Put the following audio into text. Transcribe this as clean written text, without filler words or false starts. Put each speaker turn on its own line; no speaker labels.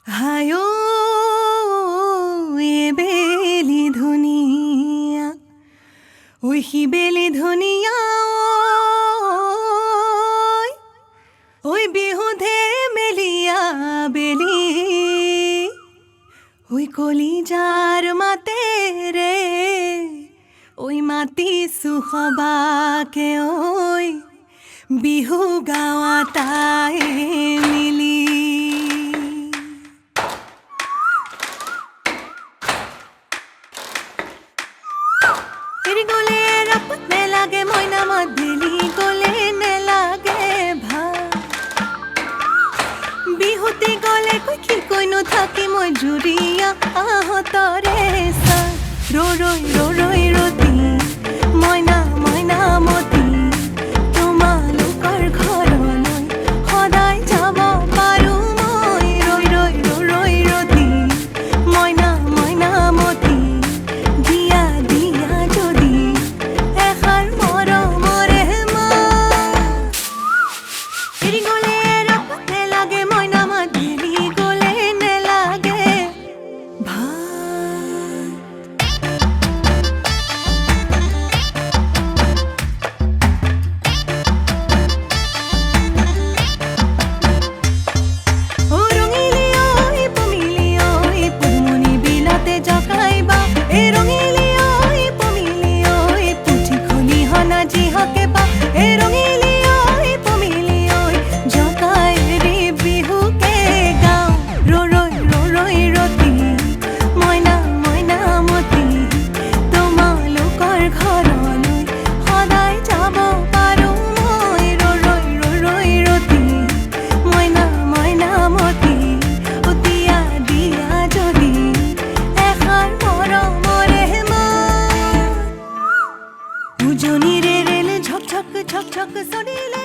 হায়ো বেলি ধুনীয়া ঐ বেলি ধুনীয়া ঐ বিহুধে মেলিয়া বেলি ঐ কলিজাৰ মাতে ৰে ঐ মাতিছো সবাকে ঐ বিহু গাৱা তাই মিলি এৰি গলে ৰাপত নেলাগে মইনা মাত বেলি গলে নেলাগে ভাল বিহুতি গলে কি কৈনো থাকি মই জুৰিয়া আহতৰে চা ৰৈ ৰতি মইনা মইনা মতি তোমালোকৰ ঘৰলৈ সদায় যাব পাৰো মই ৰৈ ৰতি মইনা মইনা মতি দিয়া দিয়া যদি এষাৰ মৰমৰে মাত এৰি গলে ৰাপত নেলাগে মইনা মাত বেলি গলে নেলাগে ভাত ও ৰঙিলি ঐ পমিলি ঐ পদুমণি বিলাতে জকাইবা এ ৰঙিলি ঐ পমিলি ঐ পুঠি খলিহনা যিহকে পা এ ৰঙিলি ঐ পমিলি ঐ জকাই ৰে বিহুকে গাওঁ ৰৈ ৰতি মইনা মইনা মতি তোমালোকৰ ঘৰলৈ সদায় যাব পাৰো মই ৰৈ ৰতি মইনা মইনা মতি দিয়া দিয়া যদি এষাৰ মৰমৰে মাত উজনিৰে ৰেল ঝক ঝক চলিলে